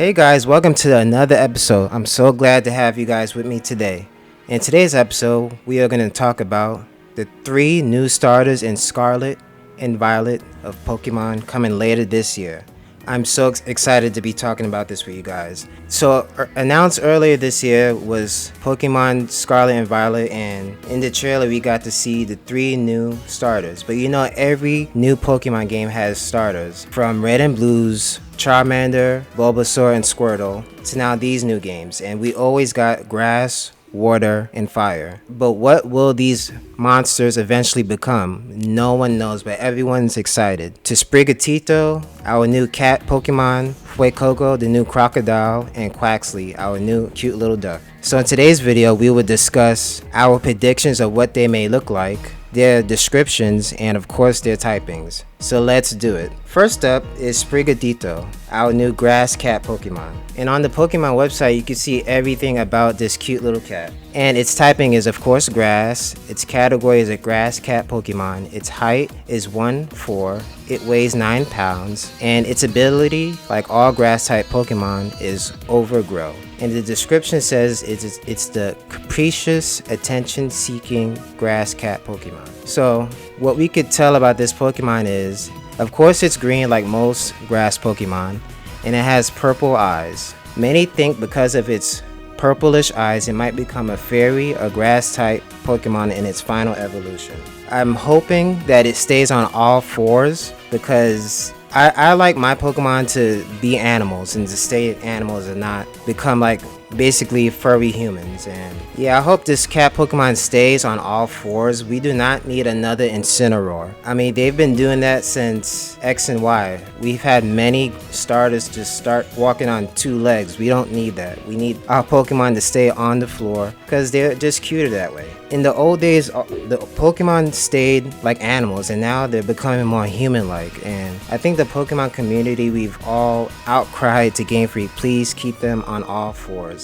Hey guys, welcome to another episode. I'm so glad to have you guys with me today. In today's episode, we are going to talk about the 3 new starters in Scarlet and Violet of Pokemon coming later this year. I'm so excited to be talking about this with you guys. So, announced earlier this year was Pokemon Scarlet and Violet, and in the trailer we got to see the 3 new starters. But you know, every new Pokemon game has starters, from Red and Blue's Charmander, Bulbasaur, and Squirtle to now these new games, and we always got Grass, Water, and Fire. But what will these monsters eventually become? No one knows, but everyone's excited. To Sprigatito, our new cat Pokemon, Fuecoco, the new crocodile, and Quaxly, our new cute little duck. So in today's video, we will discuss our predictions of what they may look like, their descriptions, and of course their typings. So let's do it. First up is Sprigatito, our new grass cat Pokemon. And on the Pokemon website, you can see everything about this cute little cat. And its typing is of course grass, its category is a grass cat Pokemon, its height is 1'4", it weighs 9 pounds, and its ability, like all grass type Pokemon, is Overgrow. And the description says it's the capricious, attention-seeking grass cat Pokemon. So what we could tell about this Pokemon is, of course it's green like most grass Pokemon, and it has purple eyes. Many think because of its purplish eyes it might become a fairy or grass type Pokemon in its final evolution. I'm hoping that it stays on all 4s because I like my Pokemon to be animals and to stay animals and not become like basically furry humans. And yeah, I hope this cat Pokemon stays on all 4s. We do not need another Incineroar. I mean, they've been doing that since X and Y. We've had many starters just start walking on 2 legs. We don't need that. We need our Pokemon to stay on the floor because they're just cuter that way. In the old days, the Pokemon stayed like animals, and now they're becoming more human-like. And I think the Pokemon community, we've all outcried to Game Freak, please keep them on all 4s.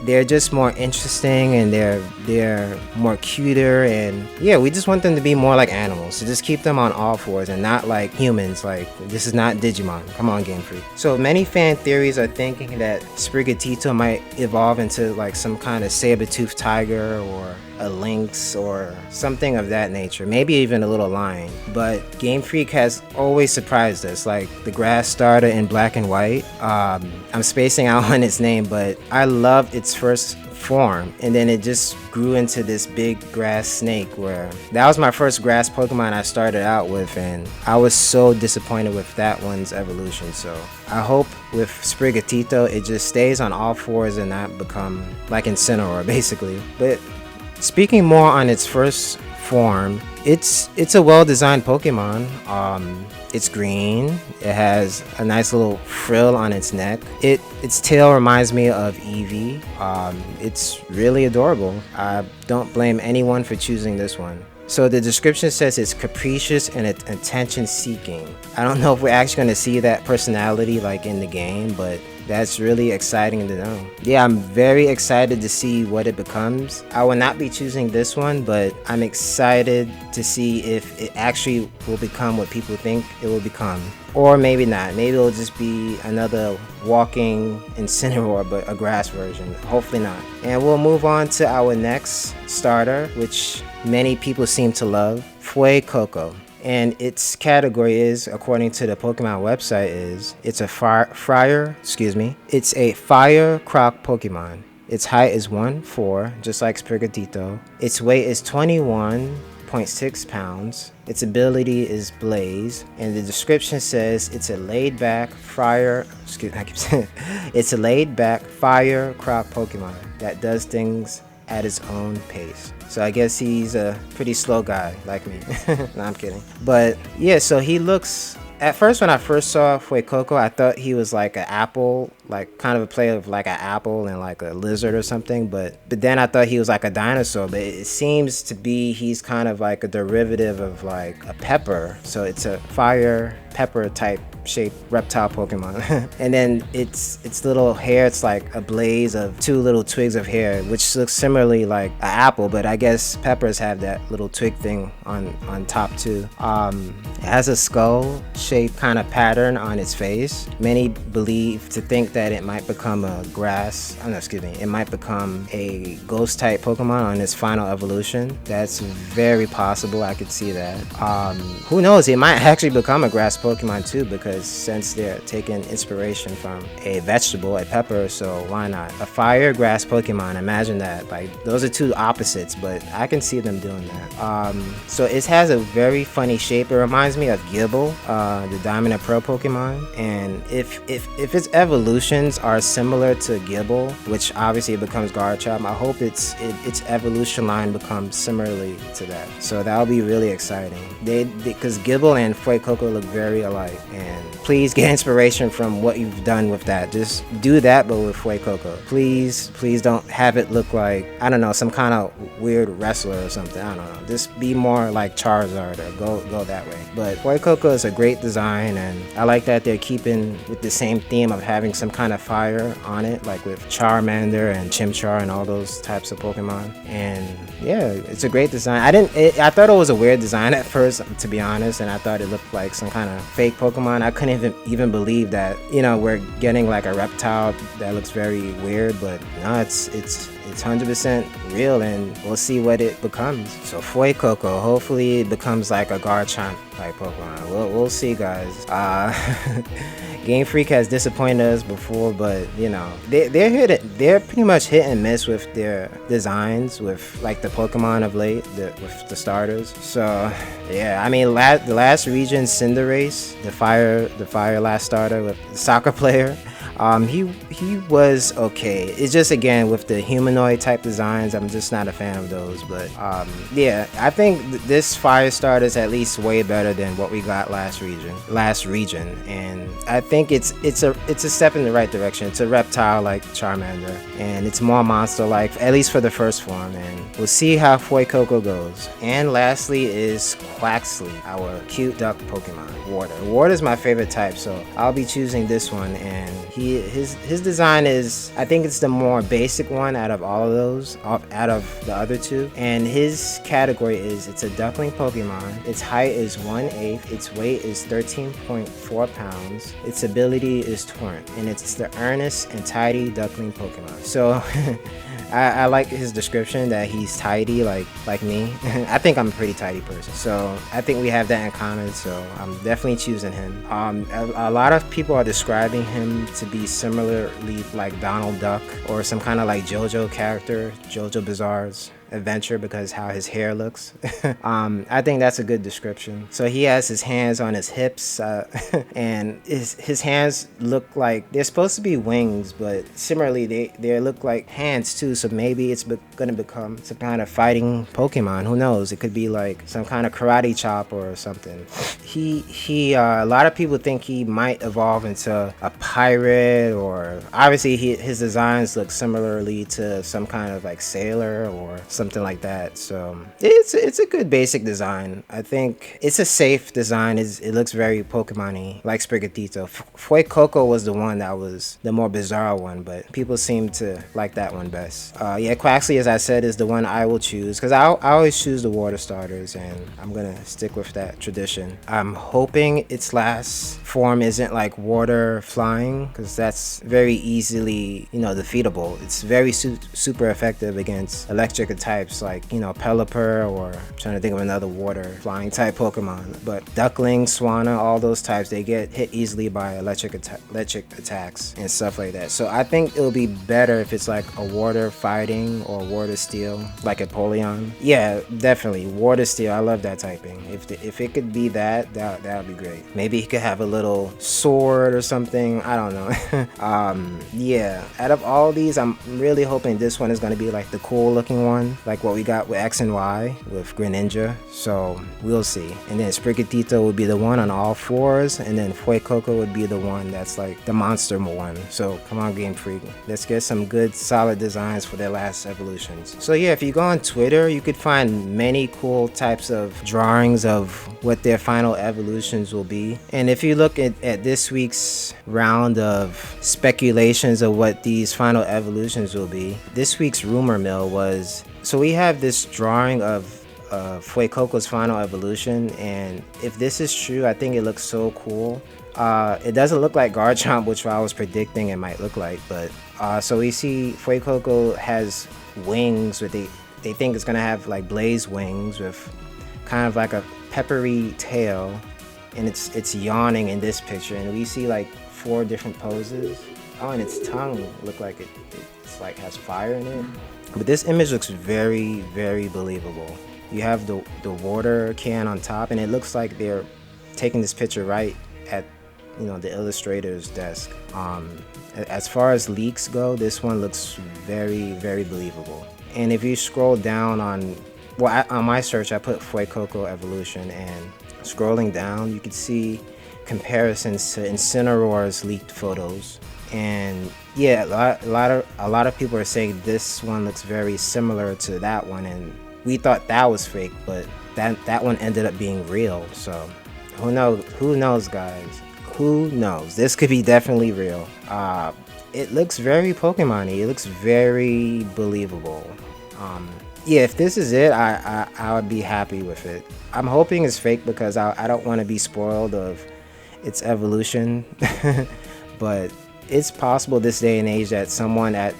They're just more interesting, and they're more cuter, and yeah, we just want them to be more like animals. So just keep them on all 4s and not like humans. Like, this is not Digimon. Come on, Game Freak. So many fan theories are thinking that Sprigatito might evolve into like some kind of saber-toothed tiger or a lynx or something of that nature, maybe even a little lion. But Game Freak has always surprised us, like the grass starter in black and white. I'm spacing out on its name, but I loved its first form, and then it just grew into this big grass snake, where that was my first grass Pokemon I started out with, and I was so disappointed with that one's evolution. So I hope with Sprigatito it just stays on all 4s and not become like Incineroar basically. But speaking more on its first form, it's a well-designed Pokemon. It's green. It has a nice little frill on its neck. Its tail reminds me of Eevee. It's really adorable. I don't blame anyone for choosing this one. So the description says it's capricious and attention-seeking. I don't know if we're actually going to see that personality like in the game, but that's really exciting to know. Yeah, I'm very excited to see what it becomes. I will not be choosing this one, but I'm excited to see if it actually will become what people think it will become. Or maybe not. Maybe it'll just be another walking Incineroar, but a grass version. Hopefully not. And we'll move on to our next starter, which many people seem to love, Fuecoco. And its category is, according to the Pokemon website, it's a fire croc Pokemon. Its height is 1'4", just like Sprigatito. Its weight is 21.6 pounds. Its ability is Blaze, and the description says it's a laid-back fire croc Pokemon that does things at his own pace. So I guess he's a pretty slow guy like me. No, I'm kidding. But yeah, so he looks, at first when I first saw Fuecoco, I thought he was like an apple, like kind of a play of like an apple and like a lizard or something, but then I thought he was like a dinosaur. But it seems to be he's kind of like a derivative of like a pepper. So it's a fire pepper type shaped reptile Pokemon. And then its little hair, it's like a blaze of two little twigs of hair, which looks similarly like an apple, but I guess peppers have that little twig thing on top too. It has a skull shaped kind of pattern on its face. Many believe to think that it might become a it might become a ghost type Pokemon on its final evolution. That's very possible. I could see that. Who knows, it might actually become a grass Pokemon too, because since they're taking inspiration from a vegetable, a pepper, so why not? A fire grass Pokemon, imagine that. Like, those are two opposites, but I can see them doing that. So it has a very funny shape. It reminds me of Gible, the Diamond and Pearl Pokemon. And if its evolutions are similar to Gible, which obviously it becomes Garchomp, I hope its evolution line becomes similarly to that. So that'll be really exciting. Because Gible and Fuecoco look very alike, and please get inspiration from what you've done with that. Just do that, but with Fuecoco. Please don't have it look like, I don't know, some kind of weird wrestler or something. I don't know. Just be more like Charizard, or go that way. But Fuecoco is a great design, and I like that they're keeping with the same theme of having some kind of fire on it, like with Charmander and Chimchar and all those types of Pokemon. And yeah, it's a great design. I thought it was a weird design at first, to be honest, and I thought it looked like some kind of fake Pokemon. I couldn't even believe that, we're getting like a reptile that looks very weird, but no, it's 100% real, and we'll see what it becomes. So Fuecoco, hopefully it becomes like a Garchomp type Pokemon. We'll see, guys. Game Freak has disappointed us before, but they're pretty much hit and miss with their designs with like the Pokemon of late, with the starters. So yeah, I mean, the last region, Cinderace, the fire last starter with the soccer player. He was okay. It's just, again, with the humanoid type designs, I'm just not a fan of those. But yeah, I think this fire starter is at least way better than what we got last region, and I think it's a step in the right direction. It's a reptile like Charmander, and it's more monster like, at least for the first form, and we'll see how Fuecoco goes. And lastly is Quaxly, our cute duck Pokemon. Water is my favorite type, so I'll be choosing this one. And his design is, I think it's the more basic one out of all of those, out of the other two. And his category is, it's a duckling Pokemon. Its height is 1/8. Its weight is 13.4 pounds. Its ability is Torrent, and it's the earnest and tidy duckling Pokemon. So I like his description that he's tidy like me. I think I'm a pretty tidy person, so I think we have that in common, so I'm definitely choosing him. A lot of people are describing him to be similarly like Donald Duck, or some kind of like JoJo character, JoJo Bizarre's Adventure, because how his hair looks. I think that's a good description. So he has his hands on his hips, and his hands look like they're supposed to be wings, but similarly they look like hands too. So maybe it's gonna become some kind of fighting Pokemon. Who knows? It could be like some kind of karate chop or something. A lot of people think he might evolve into a pirate, or obviously his designs look similarly to some kind of like sailor or something like that. So it's a good basic design. I think it's a safe design. It looks very Pokemon-y, like Sprigatito. Fuecoco was the one that was the more bizarre one, but people seem to like that one best. Yeah, Quaxly, as I said, is the one I will choose, because I always choose the water starters, and I'm gonna stick with that tradition. I'm hoping its last form isn't like water flying, because that's very easily defeatable. It's very super effective against electric types like Pelipper, or I'm trying to think of another water flying type Pokemon. But Duckling, Swanna, all those types, they get hit easily by electric attacks and stuff like that. So I think it'll be better if it's like a water fighting or water steel, like a Polion. Yeah, definitely water steel. I love that typing. If it could be that would be great. Maybe he could have a little sword or something. I don't know. Yeah, out of all these, I'm really hoping this one is going to be like the cool looking one. evolution, like what we got with X and Y with Greninja. So we'll see. And then Sprigatito would be the one on all fours, and then Fuecoco would be the one that's like the monster one. So come on, Game Freak, let's get some good solid designs for their last evolutions. So yeah, if you go on Twitter, you could find many cool types of drawings of what their final evolutions will be. And if you look at this week's round of speculations of what these final evolutions will be, this week's rumor mill was, so we have this drawing of Fuecoco's final evolution, and if this is true, I think it looks so cool. It doesn't look like Garchomp, which I was predicting it might look like, but so we see Fuecoco has wings with they think it's gonna have like blaze wings with kind of like a peppery tail, and it's yawning in this picture, and we see like 4 different poses. Oh, and its tongue look like it's like has fire in it. But this image looks very, very believable. You have the water can on top, and it looks like they're taking this picture right at, you know, the illustrator's desk. As far as leaks go, this one looks very, very believable. And if you scroll down on my search, I put Fuecoco evolution, and scrolling down, you can see comparisons to Incineroar's leaked photos. And yeah, a lot of people are saying this one looks very similar to that one, and we thought that was fake, but that one ended up being real. So who knows, guys? Who knows? This could be definitely real. It looks very Pokemon-y. It looks very believable. Yeah, if this is it, I would be happy with it. I'm hoping it's fake because I don't want to be spoiled of its evolution. But it's possible this day and age that someone at,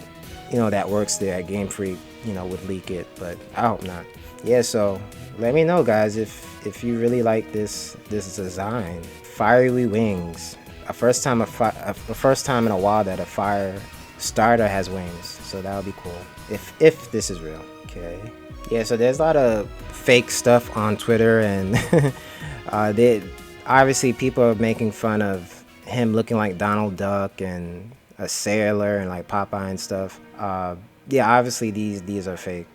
you know, that works there at Game Freak, you know, would leak it, but I hope not. Yeah, so let me know, guys, if you really like this design. Fiery wings. A first time in a while that a fire starter has wings, so that would be cool if this is real. Okay. Yeah, so there's a lot of fake stuff on Twitter, and obviously people are making fun of him looking like Donald Duck and a sailor and like Popeye and stuff. Yeah, obviously these are fake.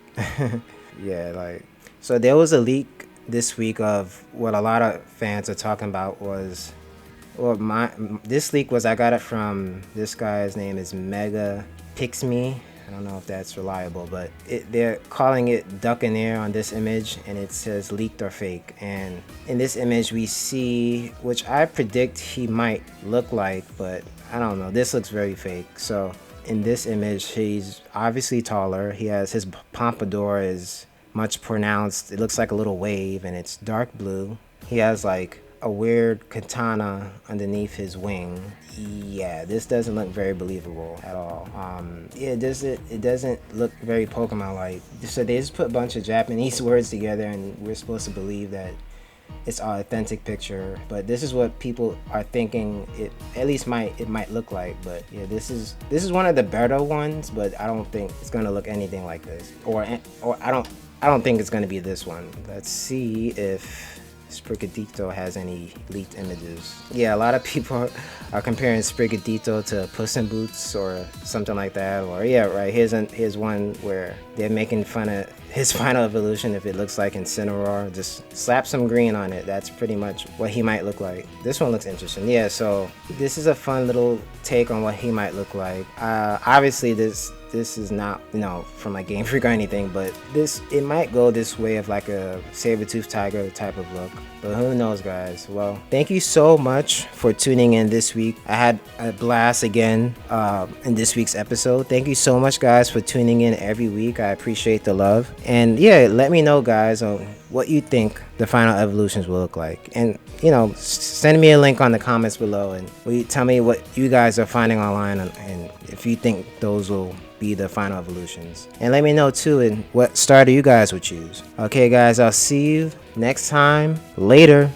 Yeah, like, so there was a leak this week of what a lot of fans are talking about was, this leak was, I got it from this guy's name is Mega Pixme. I don't know if that's reliable, but they're calling it Duck in Air on this image, and it says leaked or fake. And in this image we see, which I predict he might look like, but I don't know, this looks very fake. So in this image, he's obviously taller. He has, his pompadour is much pronounced. It looks like a little wave, and it's dark blue. He has like a weird katana underneath his wing. Yeah, this doesn't look very believable at all. Yeah, it doesn't look very Pokemon-like. So they just put a bunch of Japanese words together, and we're supposed to believe that it's an authentic picture. But this is what people are thinking it might look like. But yeah, this is one of the better ones, but I don't think it's gonna look anything like this. Or I don't think it's gonna be this one. Let's see if Sprigatito has any leaked images. Yeah, a lot of people are comparing Sprigatito to Puss in Boots or something like that. Or yeah, right, here's one where they're making fun of his final evolution. If it looks like Incineroar, just slap some green on it. That's pretty much what he might look like. This one looks interesting. Yeah, so this is a fun little take on what he might look like. Obviously this is not, you know, from like Game Freak or anything, but it might go this way of like a saber-toothed tiger type of look, but who knows, guys. Well, thank you so much for tuning in this week. I had a blast again in this week's episode. Thank you so much, guys, for tuning in every week. I appreciate the love, and yeah, let me know, guys, on what you think the final evolutions will look like, and you know, send me a link on the comments below, and tell me what you guys are finding online, and if you think those will be the final evolutions, and let me know too and what starter you guys would choose. Okay, guys, I'll see you next time. Later.